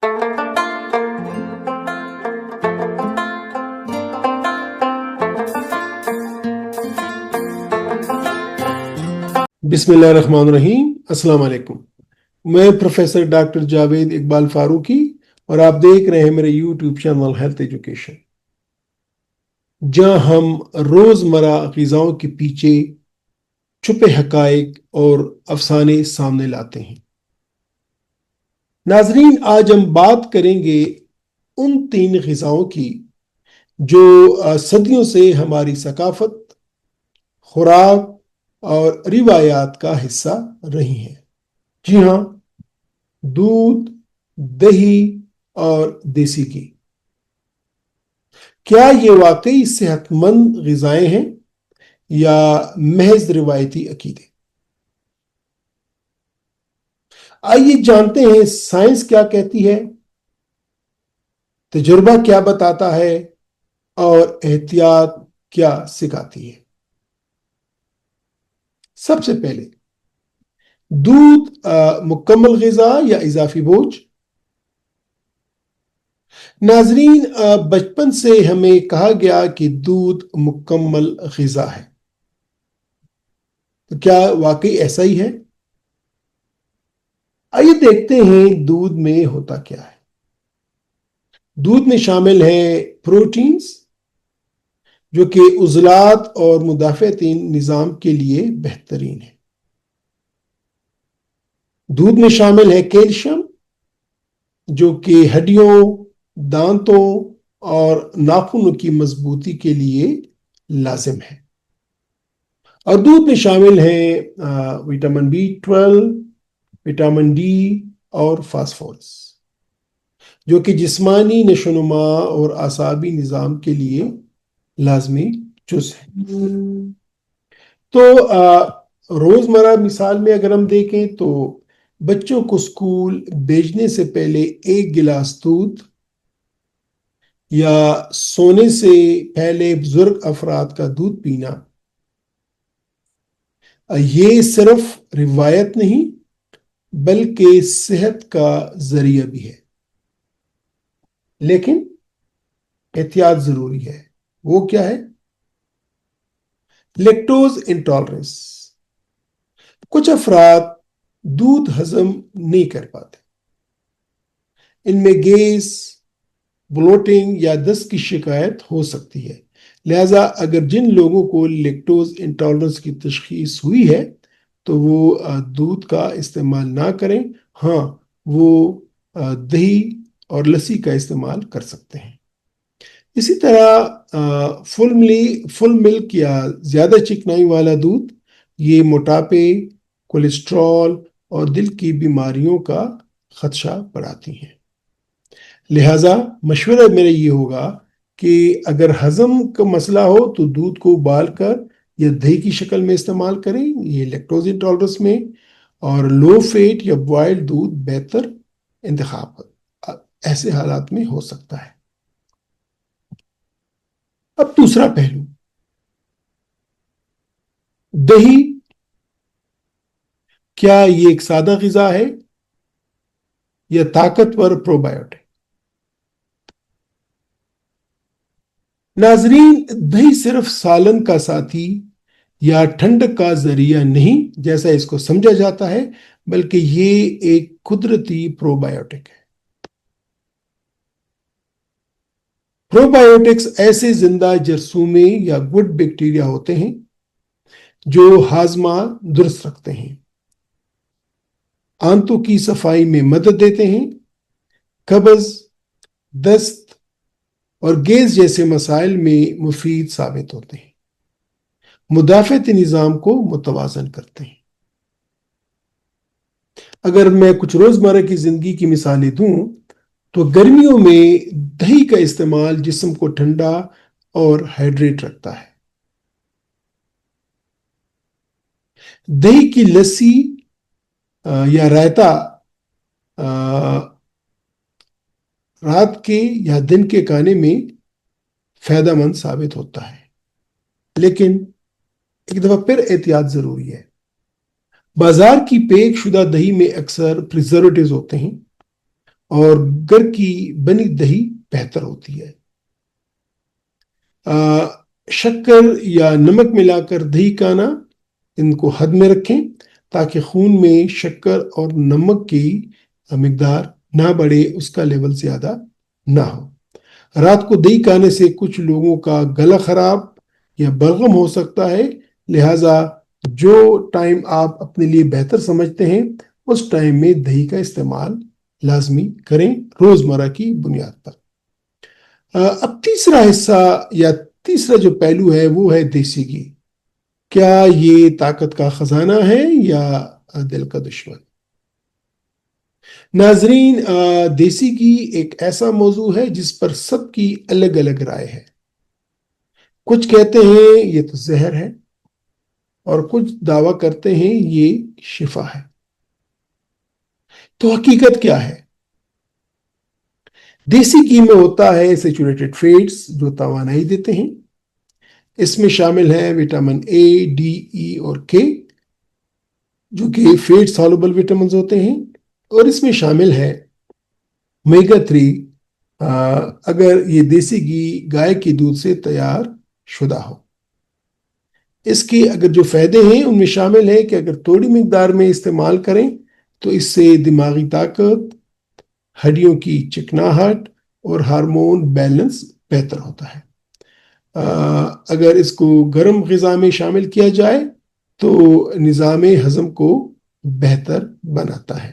بسم اللہ الرحمن الرحیم۔ السلام علیکم۔ میں پروفیسر ڈاکٹر جاوید اقبال فاروقی اور آپ دیکھ رہے ہیں میرے یوٹیوب چینل ہیلتھ ایجوکیشن، جہاں ہم روزمرہ غذاؤں کے پیچھے چھپے حقائق اور افسانے سامنے لاتے ہیں۔ ناظرین، آج ہم بات کریں گے ان 3 غذاؤں کی جو صدیوں سے ہماری ثقافت، خوراک اور روایات کا حصہ رہی ہیں۔ جی ہاں، دودھ، دہی اور دیسی گھی۔ کیا یہ واقعی صحت مند غذائیں ہیں یا محض روایتی عقیدے؟ آئیے جانتے ہیں سائنس کیا کہتی ہے، تجربہ کیا بتاتا ہے اور احتیاط کیا سکھاتی ہے۔ سب سے پہلے، دودھ مکمل غذا یا اضافی بوجھ؟ ناظرین، بچپن سے ہمیں کہا گیا کہ دودھ مکمل غذا ہے، تو کیا واقعی ایسا ہی ہے؟ آئیے دیکھتے ہیں دودھ میں ہوتا کیا ہے۔ دودھ میں شامل ہے پروٹینز جو کہ عضلات اور مدافعتی نظام کے لیے بہترین ہے۔ دودھ میں شامل ہے کیلشیم جو کہ ہڈیوں، دانتوں اور ناخنوں کی مضبوطی کے لیے لازم ہے۔ اور دودھ میں شامل ہے وٹامن B12، وٹامن ڈی اور فاسفورس جو کہ جسمانی نشوونما اور اعصابی نظام کے لیے لازمی جز ہے۔ تو روزمرہ مثال میں اگر ہم دیکھیں تو بچوں کو اسکول بھیجنے سے پہلے 1 گلاس دودھ یا سونے سے پہلے بزرگ افراد کا دودھ پینا، یہ صرف روایت نہیں بلکہ صحت کا ذریعہ بھی ہے، لیکن احتیاط ضروری ہے۔ وہ کیا ہے؟ Lactose intolerance. کچھ افراد دودھ ہضم نہیں کر پاتے، ان میں گیس، بلوٹنگ یا دست کی شکایت ہو سکتی ہے۔ لہذا اگر جن لوگوں کو لیکٹوز انٹالرنس کی تشخیص ہوئی ہے تو وہ دودھ کا استعمال نہ کریں، ہاں وہ دہی اور لسی کا استعمال کر سکتے ہیں۔ اسی طرح فل ملک یا زیادہ چکنائی والا دودھ، یہ موٹاپے، کولیسٹرول اور دل کی بیماریوں کا خدشہ بڑھاتی ہیں۔ لہٰذا مشورہ میرا یہ ہوگا کہ اگر ہضم کا مسئلہ ہو تو دودھ کو ابال کر یا دہی کی شکل میں استعمال کریں، یہ لیکٹوز انٹالرنس میں، اور لو فیٹ یا بوائلڈ دودھ بہتر انتخاب ایسے حالات میں ہو سکتا ہے۔ اب دوسرا پہلو، دہی، کیا یہ ایک سادہ غذا ہے یا طاقتور پروبایوٹک؟ ناظرین، دہی صرف سالن کا ساتھی یا ٹھنڈک کا ذریعہ نہیں جیسا اس کو سمجھا جاتا ہے، بلکہ یہ ایک قدرتی پروبایوٹک ہے۔ پروبایوٹکس ایسے زندہ جرثومے یا گڈ بیکٹیریا ہوتے ہیں جو ہاضمہ درست رکھتے ہیں، آنتوں کی صفائی میں مدد دیتے ہیں، قبض، دست اور گیس جیسے مسائل میں مفید ثابت ہوتے ہیں، مدافعتی نظام کو متوازن کرتے ہیں۔ اگر میں کچھ روزمرہ کی زندگی کی مثالیں دوں تو گرمیوں میں دہی کا استعمال جسم کو ٹھنڈا اور ہائیڈریٹ رکھتا ہے۔ دہی کی لسی یا رائتا رات کے یا دن کے کھانے میں فائدہ مند ثابت ہوتا ہے، لیکن ایک دفعہ پھر احتیاط ضروری ہے۔ بازار کی پیک شدہ دہی میں اکثر پریزرویٹیوز ہوتے ہیں اور گھر کی بنی دہی بہتر ہوتی ہے۔ شکر یا نمک ملا کر دہی کھانا، ان کو حد میں رکھیں تاکہ خون میں شکر اور نمک کی مقدار نہ بڑھے، اس کا لیول زیادہ نہ ہو۔ رات کو دہی کھانے سے کچھ لوگوں کا گلا خراب یا بلغم ہو سکتا ہے، لہٰذا جو ٹائم آپ اپنے لیے بہتر سمجھتے ہیں اس ٹائم میں دہی کا استعمال لازمی کریں روزمرہ کی بنیاد پر۔ اب تیسرا حصہ یا تیسرا جو پہلو ہے وہ ہے دیسی گھی۔ کیا یہ طاقت کا خزانہ ہے یا دل کا دشمن؟ ناظرین، دیسی گھی ایک ایسا موضوع ہے جس پر سب کی الگ الگ رائے ہے۔ کچھ کہتے ہیں یہ تو زہر ہے اور کچھ دعویٰ کرتے ہیں یہ شفا ہے۔ تو حقیقت کیا ہے؟ دیسی گھی میں ہوتا ہے سیچوریٹڈ فیٹس جو توانائی دیتے ہیں۔ اس میں شامل ہے وٹامن اے، ڈی، ای اور کے جو کہ فیٹ سالوبل وٹامنز ہوتے ہیں، اور اس میں شامل ہے اومیگا 3 اگر یہ دیسی گھی گائے کے دودھ سے تیار شدہ ہو۔ اس کے اگر جو فائدے ہیں ان میں شامل ہے کہ اگر تھوڑی مقدار میں استعمال کریں تو اس سے دماغی طاقت، ہڈیوں کی چکناہٹ اور ہارمون بیلنس بہتر ہوتا ہے۔ اگر اس کو گرم غذا میں شامل کیا جائے تو نظام ہضم کو بہتر بناتا ہے۔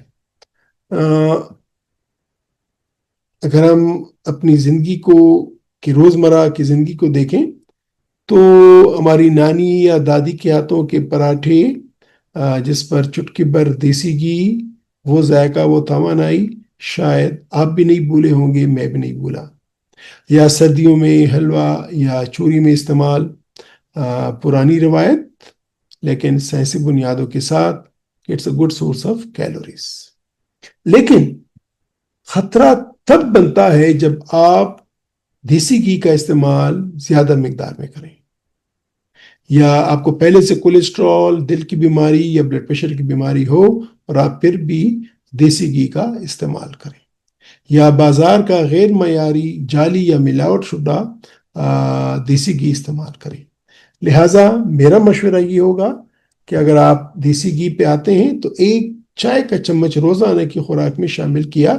اگر ہم اپنی زندگی کو کہ روزمرہ کی زندگی کو دیکھیں تو ہماری نانی یا دادی کے ہاتھوں کے پراٹھے جس پر چٹکی بھر دیسی گھی، وہ ذائقہ، وہ توانائی شاید آپ بھی نہیں بھولے ہوں گے، میں بھی نہیں بھولا۔ یا سردیوں میں حلوہ یا چوری میں استعمال، پرانی روایت لیکن سائنسی بنیادوں کے ساتھ، it's a good source of calories. لیکن خطرہ تب بنتا ہے جب آپ دیسی گھی کا استعمال زیادہ مقدار میں کریں، یا آپ کو پہلے سے کولیسٹرول، دل کی بیماری یا بلڈ پریشر کی بیماری ہو اور آپ پھر بھی دیسی گھی کا استعمال کریں، یا بازار کا غیر معیاری، جعلی یا ملاوٹ شدہ دیسی گھی استعمال کریں۔ لہٰذا میرا مشورہ یہ ہوگا کہ اگر آپ دیسی گھی پہ آتے ہیں تو ایک چائے کا چمچ روزانہ کی خوراک میں شامل کیا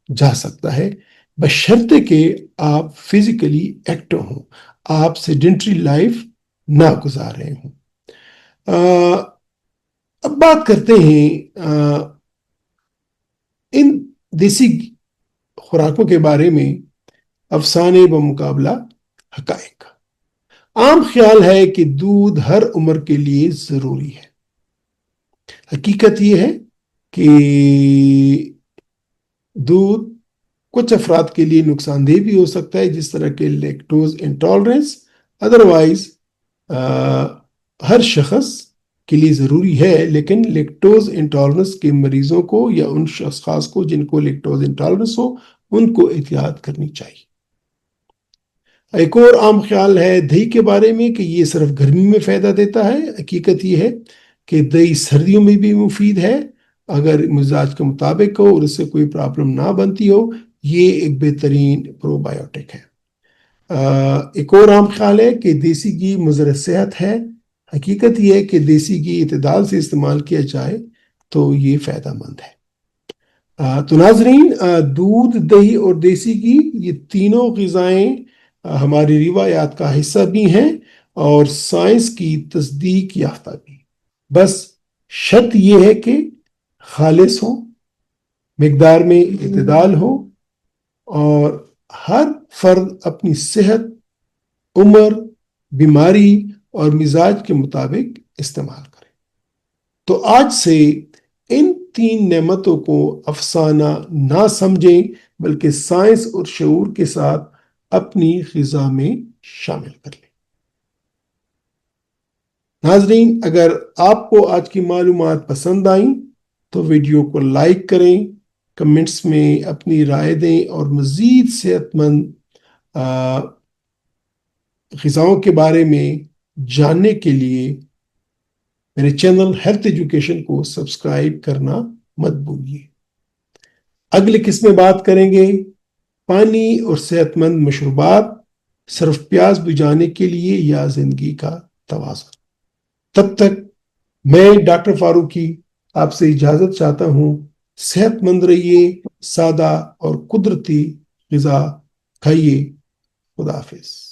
جا سکتا ہے، بشرطے کہ آپ فزیکلی ایکٹو ہوں، آپ سیڈنٹری لائف نہ گزار رہے ہوں۔ اب بات کرتے ہیں ان دیسی خوراکوں کے بارے میں افسانے بمقابلہ حقائق۔ عام خیال ہے کہ دودھ ہر عمر کے لیے ضروری ہے۔ حقیقت یہ ہے کہ دودھ کچھ افراد کے لیے نقصان دہ بھی ہو سکتا ہے، جس طرح کہ لیکٹوز انٹالرنس۔ ادروائز ہر شخص کے لیے ضروری ہے، لیکن لیکٹوز انٹالرنس کے مریضوں کو یا ان اشخاص کو جن کو لیکٹوز انٹالرنس ہو ان کو احتیاط کرنی چاہیے۔ ایک اور عام خیال ہے دہی کے بارے میں کہ یہ صرف گرمی میں فائدہ دیتا ہے۔ حقیقت یہ ہے کہ دہی سردیوں میں بھی مفید ہے اگر مزاج کے مطابق ہو اور اس سے کوئی پرابلم نہ بنتی ہو۔ یہ ایک بہترین پرو بایوٹک ہے۔ ایک اور عام خیال ہے کہ دیسی گھی مضر صحت ہے۔ حقیقت یہ ہے کہ دیسی گھی اعتدال سے استعمال کیا جائے تو یہ فائدہ مند ہے۔ تو ناظرین، دودھ، دہی اور دیسی گھی یہ تینوں غذائیں ہماری روایات کا حصہ بھی ہیں اور سائنس کی تصدیق یافتہ بھی۔ بس شرط یہ ہے کہ خالص ہو، مقدار میں اعتدال ہو اور ہر فرد اپنی صحت، عمر، بیماری اور مزاج کے مطابق استعمال کرے۔ تو آج سے ان تین نعمتوں کو افسانہ نہ سمجھیں بلکہ سائنس اور شعور کے ساتھ اپنی غذا میں شامل کر لیں۔ ناظرین، اگر آپ کو آج کی معلومات پسند آئیں تو ویڈیو کو لائک کریں، کمنٹس میں اپنی رائے دیں اور مزید صحت مند غذاؤں کے بارے میں جاننے کے لیے میرے چینل ہیلتھ ایجوکیشن کو سبسکرائب کرنا مت بھولیے۔ اگلی قسط میں بات کریں گے پانی اور صحت مند مشروبات صرف پیاس بجھانے کے لیے یا زندگی کا توازن۔ تب تک میں ڈاکٹر فاروقی آپ سے اجازت چاہتا ہوں۔ صحت مند رہیے، سادہ اور قدرتی غذا کھائیے۔ خدا حافظ۔